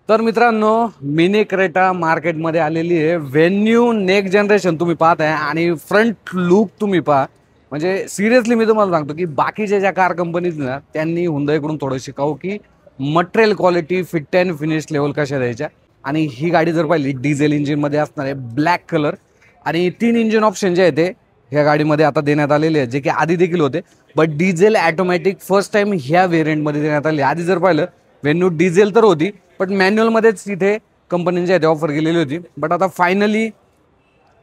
तर मित्रांनो, mini Creta मार्केटमध्ये आलेली आहे. व्हेन्यू नेक्स्ट जनरेशन तुम्ही पाहत आहे आणि फ्रंट लुक तुम्ही पहा. म्हणजे सिरियसली मी तुम्हाला सांगतो की बाकीच्या ज्या कार कंपनीज ना त्यांनी हुंदाईकडून थोडं शिकावं की material quality, fit and finish level कशा द्यायच्या. आणि ही गाडी जर पाहिली डिझेल इंजिनमध्ये असणार आहे, ब्लॅक कलर आणि 3 इंजिन ऑप्शन जे आहे ते ह्या गाडीमध्ये आता देण्यात आलेले आहेत, जे की आधी देखील होते. But diesel automatic first time ह्या व्हेरियंटमध्ये देण्यात आले. आधी जर पाहिलं व्हेन्यू डिझेल तर होती, पण मॅन्युअलमध्येच इथे कंपनीने जे आहे ते ऑफर केलेली होती. बट आता फायनली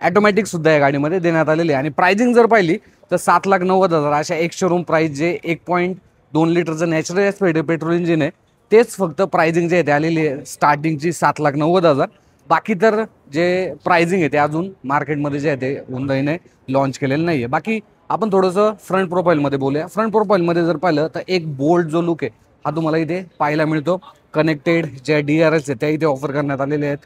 ॲटोमॅटिक सुद्धा या गाडीमध्ये देण्यात आलेली आहे. आणि प्राइसिंग जर पाहिली तर 7,90,000 अशा एक शोरूम प्राइस जे 1.2 लिटरचं नॅचरल ॲस्पेड पेट्रोल इंजिन आहे तेच फक्त प्राइसिंग जे आहे ते आलेली आहे स्टार्टिंगची 7,90,000. बाकी तर जे प्राइसिंग आहे ते अजून मार्केटमध्ये जे आहे ते हुंदाईने लॉन्च केलेलं नाही आहे. बाकी आपण थोडंसं फ्रंट प्रोफाईलमध्ये बोलूया. फ्रंट प्रोफाईलमध्ये जर पाहिलं तर एक बोल्ड जो लुक आहे हा तुम्हाला इथे पाहायला मिळतो. कनेक्टेड ज्या DRS आहेत त्या इथे ऑफर करण्यात आलेले आहेत.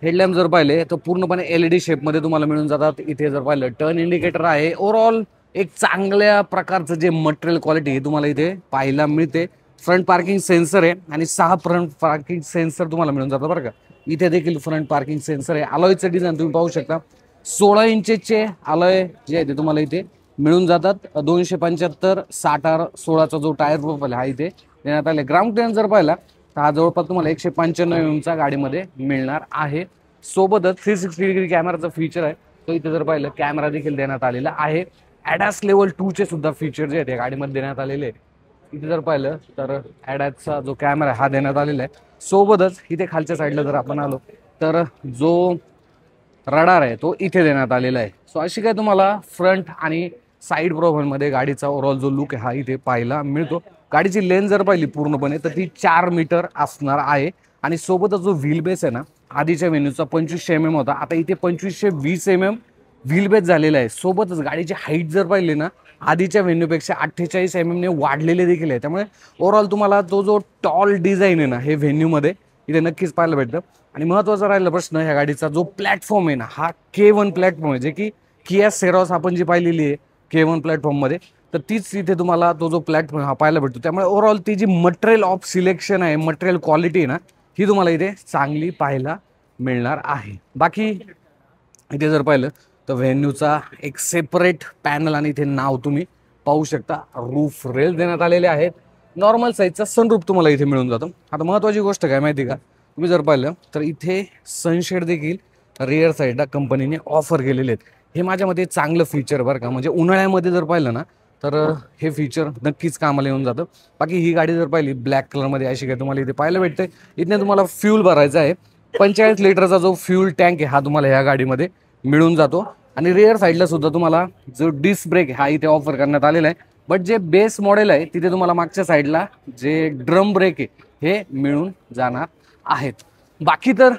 हेडलॅम्प जर पाहिले तर पूर्णपणे LED शेपमध्ये तुम्हाला मिळून जातात. इथे जर पाहिलं टर्न इंडिकेटर आहे. ओव्हरऑल एक चांगल्या प्रकारचं जे मटेरियल क्वालिटी हे तुम्हाला इथे पाहायला मिळते. फ्रंट पार्किंग सेन्सर आहे आणि 6 फ्रंट पार्किंग सेन्सर तुम्हाला मिळून जातात बरं का. इथे देखील फ्रंट पार्किंग सेन्सर आहे. अलॉयचं डिझाईन तुम्ही पाहू शकता. 16 इंचचे अलॉय जे आहे ते तुम्हाला इथे मिळून जातात. 275 60R 16चा जो टायर प्रोफाईल हा इथे देण्यात आले. ग्राउंड क्लिअरन्स जर पाहिला तर हा जवळपास तुम्हाला 195 mm गाडीमध्ये मिळणार आहे. सोबतच 360 डिग्री कॅमेराचा फीचर आहे तो इथे जर पाहिलं कॅमेरा देखील देण्यात आलेला आहे. ॲडास लेवल 2 चे सुद्धा फीचर जे आहेत या गाडीमध्ये देण्यात आलेले आहे. इथे जर पाहिलं तर ॲडासचा जो कॅमेरा हा देण्यात आलेला आहे. सोबतच इथे खालच्या साईडला जर आपण आलो तर जो रडार आहे तो इथे देण्यात आलेला आहे. सो अशी काय तुम्हाला फ्रंट आणि साईड प्रोफाईलमध्ये गाडीचा ओव्हरऑल जो लुक आहे हा इथे पाहायला मिळतो. गाडीची लेंथ जर पाहिली पूर्णपणे तर ती 4 मीटर असणार आहे. आणि सोबतच जो व्हील बेस आहे ना आधीच्या व्हेन्यूचा 2500 mm होता, आता इथे 2520 mm व्हील बेस झालेला आहे. सोबतच गाडीची हाईट जर पाहिली ना आधीच्या व्हेन्यूपेक्षा 48 mm ने वाढलेले देखील आहे. त्यामुळे ओव्हरऑल तुम्हाला तो जो टॉल डिझाईन आहे ना हे व्हेन्यूमध्ये इथे नक्कीच पाहायला भेटतं. आणि महत्त्वाचा राहिला प्रश्न ह्या गाडीचा जो प्लॅटफॉर्म आहे ना हा K1 प्लॅटफॉर्म आहे, जे की किया सेरॉस आपण जी पाहिलेली आहे K1 प्लॅटफॉर्ममध्ये तर तीच इथे तुम्हाला तो जो प्लॅटफॉर्म हा पाहायला भेटतो. त्यामुळे ओव्हरऑल ती जी मटेरियल ऑफ सिलेक्शन आहे, मटेरियल क्वालिटी आहे ना ही तुम्हाला इथे चांगली पाहायला मिळणार आहे. बाकी इथे जर पाहिलं तर व्हेन्यूचा एक सेपरेट पॅनल आणि इथे नाव तुम्ही पाहू शकता. रूफ रेल देण्यात आलेले आहेत. नॉर्मल साईजचा सनरूफ तुम्हाला इथे मिळून जातो. आता महत्त्वाची गोष्ट काय माहिती का, तुम्ही जर पाहिलं तर इथे सनशेड देखील रिअर साईडला कंपनीने ऑफर केलेले आहेत. हे माझ्या मते चांगलं फीचर बरं का. म्हणजे उन्हाळ्यामध्ये जर पाहिलं ना तर हे फीचर नक्कीच कामाला येऊन जातं. बाकी ही गाडी जर पाहिली ब्लॅक कलरमध्ये अशी काय तुम्हाला इथे पाहायला भेटते. इथे तुम्हाला फ्यूल भरायचा आहे. 45 लिटरचा जो फ्यूल टँक आहे हा तुम्हाला ह्या गाडीमध्ये मिळून जातो. आणि रिअर साईडला सुद्धा तुम्हाला जो डिस्क ब्रेक हा इथे ऑफर करण्यात आलेला आहे. बट जे बेस मॉडेल आहे तिथे तुम्हाला मागच्या साईडला जे ड्रम ब्रेक आहे हे मिळून जाणार आहेत. बाकी तर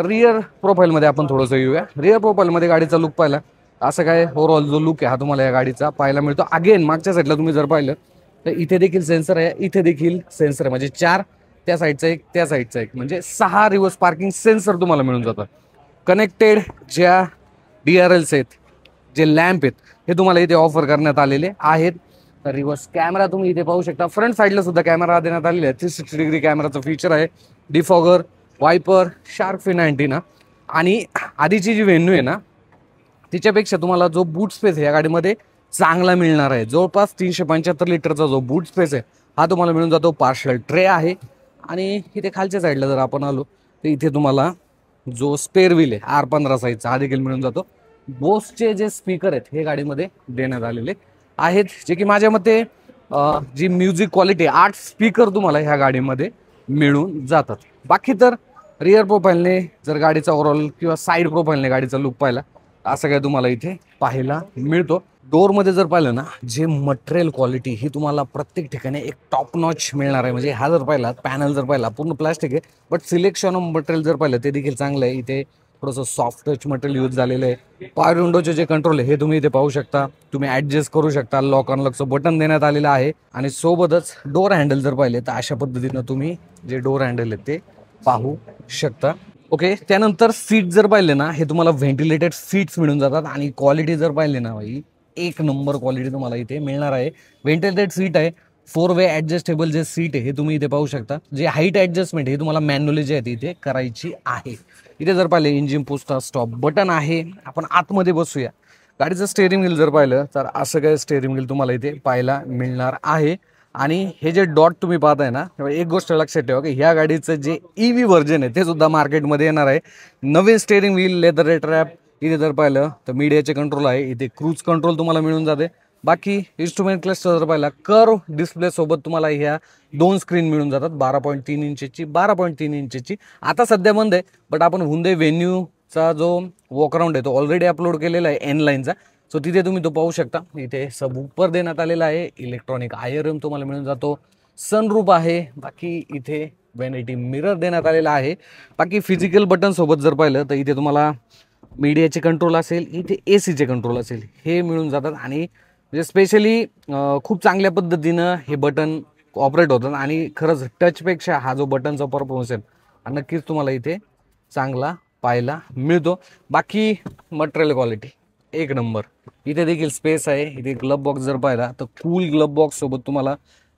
रिअर प्रोफाईलमध्ये आपण थोडंसं येऊया. रिअर प्रोफाईलमध्ये गाडीचा लुक पाहिला असं काय ओव्हरऑल जो लुक आहे हा तुम्हाला या गाडीचा पाहायला मिळतो. अगेन मागच्या साईडला तुम्ही जर पाहिलं तर इथे देखील सेन्सर आहे, इथे देखील सेन्सर आहे. म्हणजे 4 त्या साईडचा एक, त्या साईडचा एक, म्हणजे 6 रिव्हर्स पार्किंग सेन्सर तुम्हाला मिळून जातात. कनेक्टेड ज्या DRLs आहेत, जे लॅम्प आहेत हे तुम्हाला इथे ऑफर करण्यात आलेले आहेत. रिव्हर्स कॅमेरा तुम्ही इथे पाहू शकता. फ्रंट साईडला सुद्धा कॅमेरा देण्यात आलेला आहे. 360 डिग्री कॅमेराचं फीचर आहे. Defogger, wiper, shark fin antenna. आणि आधीची जी व्हेन्यू आहे ना तिच्यापेक्षा तुम्हाला जो बूट स्पेस आहे या गाडीमध्ये चांगला मिळणार आहे. जवळपास 375 लिटरचा जो बूट स्पेस आहे हा तुम्हाला मिळून जातो. पार्शल ट्रे आहे. आणि इथे खालच्या साईडला जर आपण आलो तर इथे तुम्हाला जो स्पेअर व्हील आहे R15 साईजचा हा देखील मिळून जातो. बोसचे जे स्पीकर आहेत हे गाडीमध्ये देण्यात आलेले आहेत, जे की माझ्या मते जी म्युझिक क्वालिटी 8 स्पीकर तुम्हाला ह्या गाडीमध्ये मिळून जातात. बाकी तर रिअर प्रोफाईलने जर गाडीचा ओव्हरऑल किंवा साईड प्रोफाईलने गाडीचा लुक पाहिला असं काय तुम्हाला इथे पाहायला मिळतो. डोअरमध्ये जर पाहिलं ना जे मटेरियल क्वालिटी ही तुम्हाला प्रत्येक ठिकाणी एक टॉप नॉच मिळणार आहे. म्हणजे हा जर पाहिला पॅनल जर पाहिला पूर्ण प्लास्टिक आहे, बट सिलेक्शन ऑफ मटेरियल जर पाहिलं ते देखील चांगलं आहे. इथे थोडंसं सॉफ्ट टच मटेरियल यूज झालेलं आहे. पॉवर विंडोचे जे कंट्रोल आहे हे तुम्ही इथे पाहू शकता. तुम्ही ॲडजस्ट करू शकता. लॉक अनलॉकचं बटन देण्यात आलेलं आहे. आणि सोबतच डोअर हँडल जर पाहिले तर अशा पद्धतीनं तुम्ही जे डोअर हँडल आहे ते पाहू शकता. ओके, त्यानंतर सीट जर पाहिले ना हे तुम्हाला व्हेंटिलेटेड सीट्स मिळून जातात. आणि क्वालिटी जर पाहिले ना भाई एक नंबर क्वालिटी तुम्हाला इथे मिळणार आहे. व्हेंटिलेटेड सीट आहे. 4 वे ॲडजस्टेबल जे सीट आहे हे तुम्ही इथे पाहू शकता. जे हाईट ॲडजस्टमेंट हे तुम्हाला मॅन्युअली जे आहे इथे करायची आहे. इथे जर पाहिले इंजिन पुश स्टॉप बटन आहे. आपण आतमध्ये बसूया. गाडीचं स्टेअरिंग व्हील जर पाहिलं तर असं काय स्टेअरिंग व्हील तुम्हाला इथे पाहायला मिळणार आहे. आणि हे जे डॉट तुम्ही पाहताय ना, एक गोष्ट लक्षात ठेवा की ह्या गाडीचं जे EV व्हर्जन आहे ते सुद्धा मार्केटमध्ये येणार आहे. नवीन स्टेअरिंग व्हील, लेदर रेट्रॅप. इथे जर पाहिलं तर मीडियाचे कंट्रोल आहे. इथे क्रूज कंट्रोल तुम्हाला मिळून जाते. बाकी इन्स्ट्रुमेंट क्लस्टर जर पाहिला कर्व डिस्प्ले सोबत तुम्हाला ह्या 2 स्क्रीन मिळून जातात. 12.3 इंचची, 12.3 इंचची. आता सध्या बंद आहे, बट आपण Hyundai Venue जो वॉकअराउंड आहे तो ऑलरेडी अपलोड केलेला आहे N लाईनचा. सो तिथे तुम्ही तो पाहू शकता. इथे सब ऊपर देण्यात आलेला आहे. इलेक्ट्रॉनिक IRM तुम्हाला मिळून जातो. सनरूफ आहे. बाकी इथे व्हॅनिटी मिरर देण्यात आलेला आहे. बाकी फिजिकल बटन सोबत जर पाहिलं तर इथे तुम्हाला मीडियाचे कंट्रोल असेल, इथे ACचे कंट्रोल असेल, हे मिळून जातात. आणि म्हणजे स्पेशली खूप चांगल्या पद्धतीनं हे बटन ऑपरेट होतात. आणि खरंच टचपेक्षा हा जो बटनचा परफॉर्मन्स आहे नक्कीच तुम्हाला इथे चांगला पाहायला मिळतो. बाकी मटेरियल क्वालिटी एक नंबर. इथे देखील स्पेस आहे. इथे ग्लब बॉक्स जर पाहिला तर कूल ग्लब बॉक्स सोबत तुम्हाला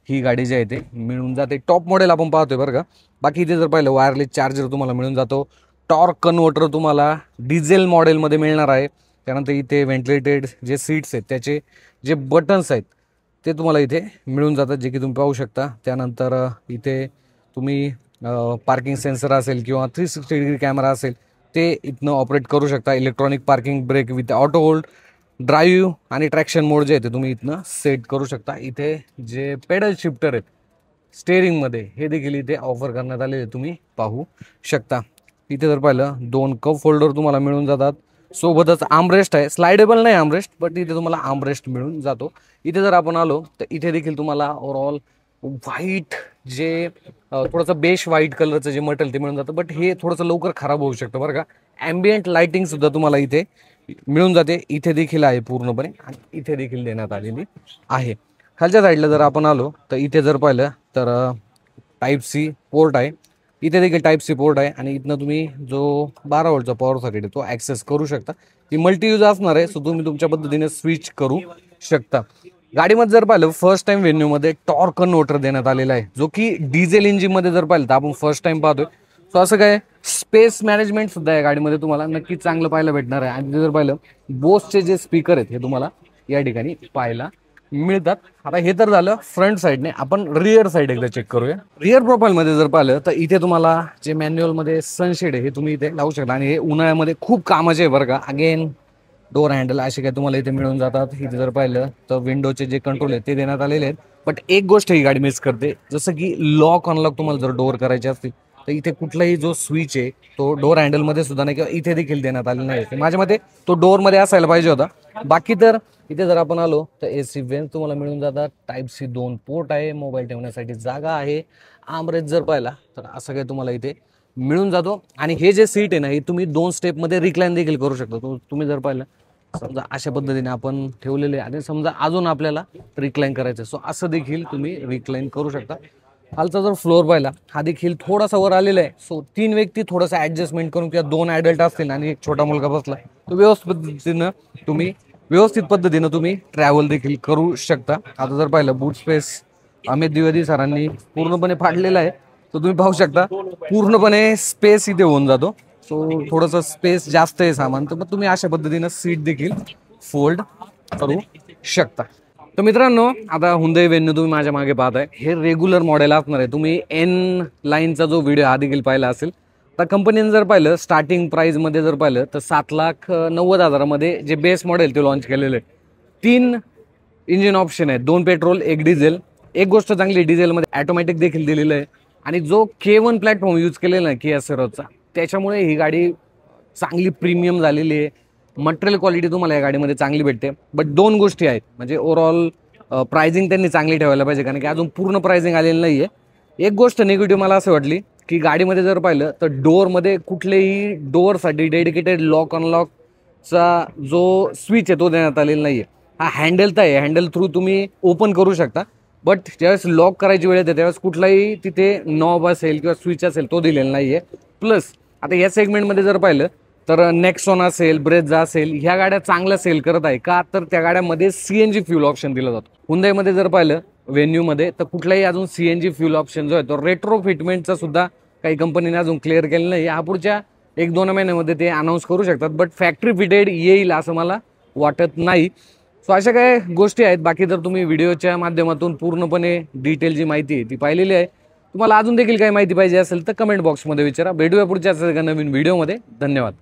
ही गाडी जी आहे ते मिळून जाते. टॉप मॉडेल आपण पाहतोय बरं का. बाकी इथे जर पाहिलं वायरलेस चार्जर तुम्हाला मिळून जातो. टॉर्क कन्व्हर्टर तुम्हाला डिझेल मॉडेलमध्ये मिळणार आहे. त्यानंतर इथे व्हेंटिलेटेड जे सीट्स आहेत त्याचे जे बटन्स आहेत ते तुम्हाला इथे मिळून जातात, जे की तुम्ही पाहू शकता. त्यानंतर इथे तुम्ही पार्किंग सेन्सर असेल किंवा 360 डिग्री कॅमेरा असेल ते इथनं ऑपरेट करू शकता. Electronic parking brake with auto hold, drive आणि ट्रॅक्शन मोड जे आहे ते तुम्ही इथनं सेट करू शकता. इथे जे पेडल शिफ्टर आहेत स्टेअरिंगमध्ये हे देखील इथे ऑफर करण्यात आलेले तुम्ही पाहू शकता. इथे जर पाहिलं 2 कप होल्डर तुम्हाला मिळून जातात. सोबतच आर्मरेस्ट आहे. स्लाइडेबल नाही आर्मरेस्ट, बट इथे तुम्हाला आर्मरेस्ट मिळून जातो. इथे जर आपण आलो तर इथे देखील तुम्हाला ओव्हरऑल व्हाईट जे थोडंसं बेश व्हाईट कलरचं जे मटेरियल ते मिळून जातं, बट हे थोडंसं लवकर खराब होऊ शकतं बरं का. ॲम्बियंट लाईटिंग सुद्धा तुम्हाला इथे मिळून जाते. इथे देखील आहे पूर्णपणे आणि इथे देखील देण्यात आलेली आहे. खालच्या साईडला जर आपण आलो तर इथे जर पाहिलं तर टाईप-C पोर्ट आहे. इथे देखील टाईप-C पोर्ट आहे. आणि इथनं तुम्ही जो 12 वोल्टचा पॉवर सॉकेट आहे तो ॲक्सेस करू शकता. ती मल्टी यूज असणार आहे, सो तुम्ही तुमच्या पद्धतीने स्विच करू शकता. गाडीमध्ये जर पाहिलं फर्स्ट टाइम व्हेन्यूमध्ये टॉर्क कन्व्हर्टर देण्यात आलेला आहे, जो की डिझेल इंजिनमध्ये जर पाहिलं तर आपण फर्स्ट टाइम पाहतोय. सो असं काय स्पेस मॅनेजमेंट सुद्धा या गाडीमध्ये तुम्हाला नक्कीच चांगलं पाहायला भेटणार आहे. आणि जर पाहिलं बोसचे जे स्पीकर आहेत हे तुम्हाला या ठिकाणी पाहायला मिळतात. आता हे तर झालं फ्रंट साईडने. आपण रिअर साईड एकदा चेक करूया. रिअर प्रोफाईलमध्ये जर पाहिलं तर इथे तुम्हाला जे मॅन्युअलमध्ये सनशेड आहे हे तुम्ही इथे लावू शकता. आणि हे उन्हाळ्यामध्ये खूप कामाचे आहे बरं का. अगेन डोर हँडल असे काय तुम्हाला इथे मिळून जातात. इथे जर पाहिलं तर विंडोचे जे कंट्रोल आहेत ते देण्यात आलेले आहेत. बट एक गोष्ट ही गाडी मिस करते, जसं की लॉक अनलॉक तुम्हाला जर डोअर करायचे असतील तर इथे कुठलाही जो स्विच आहे तो डोर हँडलमध्ये सुद्धा नाही किंवा इथे देखील देण्यात आलेला नाही. माझ्या मते तो डोअरमध्ये असायला पाहिजे होता. बाकी तर इथे जर आपण आलो तर AC वेंट तुम्हाला मिळून जातात. टाईप-C 2 पोर्ट आहे. मोबाईल ठेवण्यासाठी जागा आहे. आर्मरेस्ट जर पाहिला तर असं काही तुम्हाला इथे मिळून जातो. आणि हे जे सीट आहे ना हे तुम्ही 2 स्टेपमध्ये रिक्लाइन देखील करू शकता. तुम्ही जर पाहिलं समजा अशा पद्धतीने आपण ठेवलेले आणि समजा अजून आपल्याला रिक्लाइन करायचं, सो असं देखील तुम्ही रिक्लाइन करू शकता. खालचा जर फ्लोअर पाहिला हा देखील थोडासा वर आलेला आहे. सो 3 व्यक्ती थोडंसं ॲडजस्टमेंट करून किंवा 2 ॲडल्ट असतील आणि एक छोटा मुलगा बसला तो व्यवस्थित पद्धतीनं तुम्ही ट्रॅव्हल देखील करू शकता. आता जर पाहिलं बूट स्पेस अमित द्विवेदी सरांनी पूर्णपणे फाडलेला आहे. तर तुम्ही पाहू शकता पूर्णपणे स्पेस इथे होऊन जातो. सो थोडंसं स्पेस जास्त आहे सामान, तर मग तुम्ही अशा पद्धतीनं सीट देखील फोल्ड करू शकता. तर मित्रांनो आता Hyundai Venue तुम्ही माझ्या मागे पाहताय हे रेग्युलर मॉडेल असणार आहे. तुम्ही N लाईनचा जो व्हिडिओ हा देखील पाहिला असेल. तर कंपनीने जर पाहिलं स्टार्टिंग प्राईजमध्ये जर पाहिलं तर 7,90,000 जे बेस मॉडेल ते लॉन्च केलेलं आहे. 3 इंजिन ऑप्शन आहे, 2 पेट्रोल 1 डिझेल. एक गोष्ट चांगली डिझेलमध्ये ॲटोमॅटिक देखील दिलेलं आहे. आणि जो K1 प्लॅटफॉर्म यूज केलेला आहे Kia Ceroza त्याच्यामुळे ही गाडी चांगली प्रीमियम झालेली आहे. मटेरियल क्वालिटी तुम्हाला या गाडीमध्ये चांगली भेटते. बट 2 गोष्टी आहेत, म्हणजे ओव्हरऑल प्राइसिंग त्यांनी चांगली ठेवायला पाहिजे, कारण की अजून पूर्ण प्राइसिंग आलेली नाही आहे. एक गोष्ट निगेटिव्ह मला असं वाटली की गाडीमध्ये जर पाहिलं तर डोअरमध्ये कुठलेही डोअरसाठी डेडिकेटेड लॉक अनलॉकचा जो स्विच आहे तो देण्यात आलेला नाही आहे. हा हँडल तर आहे, हँडल थ्रू तुम्ही ओपन करू शकता. बट ज्यावेळेस लॉक करायची वेळ येते त्यावेळेस कुठलाही तिथे नॉब असेल किंवा स्विच असेल तो दिलेला नाही आहे. प्लस आता या सेगमेंटमध्ये जर पाहिलं तर नेक्सॉन असेल, ब्रेझा असेल, ह्या गाड्या चांगल्या सेल करत आहे का, तर त्या गाड्यामध्ये CNG फ्यूल ऑप्शन दिलं जातं. Hyundaiमध्ये जर पाहिलं व्हेन्यूमध्ये, तर कुठलाही अजून CNG फ्यूल ऑप्शन जो आहे तो रेट्रो फिटमेंटचा सुद्धा काही कंपनीने अजून क्लिअर केलं नाही. या पुढच्या 1-2 महिन्यामध्ये ते अनाऊन्स करू शकतात, बट फॅक्टरी फिटेड येईल असं मला वाटत नाही. सो अशा काय गोष्टी आहेत. बाकी जर तुम्ही व्हिडिओच्या माध्यमातून पूर्णपणे डिटेल जी माहिती आहे ती पाहिलेली आहे. तुम्हाला अजून देखील काही माहिती पाहिजे असेल तर कमेंट बॉक्समध्ये विचारा. भेटूया पुढच्या एका नवीन व्हिडिओमध्ये. धन्यवाद.